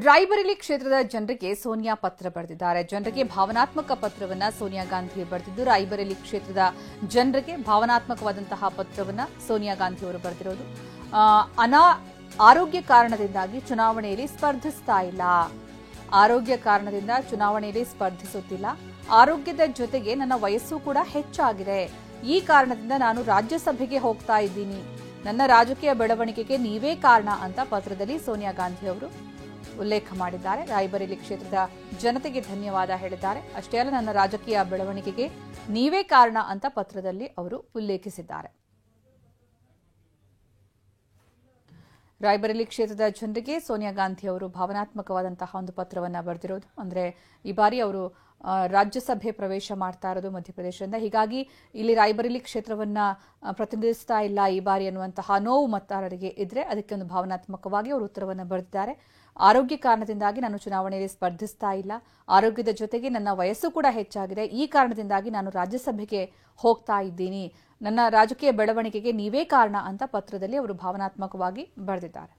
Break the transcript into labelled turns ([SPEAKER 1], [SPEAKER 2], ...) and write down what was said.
[SPEAKER 1] ರಾಯಬರೇಲಿ ಕ್ಷೇತ್ರದ ಜನರಿಗೆ ಸೋನಿಯಾ ಪತ್ರ ಬರೆದಿದ್ದಾರೆ. ಜನರಿಗೆ ಭಾವನಾತ್ಮಕ ಪತ್ರವನ್ನ ಸೋನಿಯಾ ಗಾಂಧಿ ಬರೆದಿದ್ದು, ರಾಯಬರೇಲಿ ಕ್ಷೇತ್ರದ ಜನರಿಗೆ ಭಾವನಾತ್ಮಕವಾದಂತಹ ಪತ್ರವನ್ನ ಸೋನಿಯಾ ಗಾಂಧಿ ಅವರು ಬರೆದಿರೋದು. ಆರೋಗ್ಯ ಕಾರಣದಿಂದಾಗಿ ಚುನಾವಣೆಯಲ್ಲಿ ಸ್ಪರ್ಧಿಸ್ತಾ ಇಲ್ಲ. ಆರೋಗ್ಯ ಕಾರಣದಿಂದ ಚುನಾವಣೆಯಲ್ಲಿ ಸ್ಪರ್ಧಿಸುತ್ತಿಲ್ಲ. ಆರೋಗ್ಯದ ಜೊತೆಗೆ ನನ್ನ ವಯಸ್ಸು ಕೂಡ ಹೆಚ್ಚಾಗಿದೆ. ಈ ಕಾರಣದಿಂದ ನಾನು ರಾಜ್ಯಸಭೆಗೆ ಹೋಗ್ತಾ ಇದ್ದೀನಿ. ನನ್ನ ರಾಜಕೀಯ ಬೆಳವಣಿಗೆಗೆ ನೀವೇ ಕಾರಣ ಅಂತ ಪತ್ರದಲ್ಲಿ ಸೋನಿಯಾ ಗಾಂಧಿ ಅವರು ಉಲ್ಲೇಖ ಮಾಡಿದ್ದಾರೆ. ರಾಯಬರೇಲಿ ಕ್ಷೇತ್ರದ ಜನತೆಗೆ ಧನ್ಯವಾದ ಹೇಳಿದ್ದಾರೆ. ಅಷ್ಟೇ ಅಲ್ಲ, ನನ್ನ ರಾಜಕೀಯ ಬೆಳವಣಿಗೆಗೆ ನೀವೇ ಕಾರಣ ಅಂತ ಪತ್ರದಲ್ಲಿ ಅವರು ಉಲ್ಲೇಖಿಸಿದ್ದಾರೆ. ರಾಯಬರೇಲಿ ಕ್ಷೇತ್ರದ ಜನರಿಗೆ ಸೋನಿಯಾ ಗಾಂಧಿ ಅವರು ಭಾವನಾತ್ಮಕವಾದಂತಹ ಒಂದು ಪತ್ರವನ್ನ ಬರೆದಿರೋದು. ಅಂದ್ರೆ ಈ ಬಾರಿ ಅವರು ರಾಜ್ಯಸಭೆ ಪ್ರವೇಶ ಮಾಡ್ತಾ ಇರೋದು ಮಧ್ಯಪ್ರದೇಶದಿಂದ. ಹೀಗಾಗಿ ಇಲ್ಲಿ ರಾಯಬರೇಲಿ ಕ್ಷೇತ್ರವನ್ನ ಪ್ರತಿನಿಧಿಸ್ತಾ ಇಲ್ಲ ಈ ಬಾರಿ ಅನ್ನುವಂತಹ ನೋವು ಮತದಾರರಿಗೆ ಇದ್ರೆ ಅದಕ್ಕೆ ಒಂದು ಭಾವನಾತ್ಮಕವಾಗಿ ಅವರು ಉತ್ತರವನ್ನು ಬರೆದಿದ್ದಾರೆ. ಆರೋಗ್ಯ ಕಾರಣದಿಂದಾಗಿ ನಾನು ಚುನಾವಣೆಯಲ್ಲಿ ಸ್ಪರ್ಧಿಸ್ತಾ ಇಲ್ಲ. ಆರೋಗ್ಯದ ಜೊತೆಗೆ ನನ್ನ ವಯಸ್ಸು ಕೂಡ ಹೆಚ್ಚಾಗಿದೆ. ಈ ಕಾರಣದಿಂದಾಗಿ ನಾನು ರಾಜ್ಯಸಭೆಗೆ ಹೋಗ್ತಾ ಇದ್ದೀನಿ. ನನ್ನ ರಾಜಕೀಯ ಬೆಳವಣಿಗೆಗೆ ನೀವೇ ಕಾರಣ ಅಂತ ಪತ್ರದಲ್ಲಿ ಅವರು ಭಾವನಾತ್ಮಕವಾಗಿ ಬರೆದಿದ್ದಾರೆ.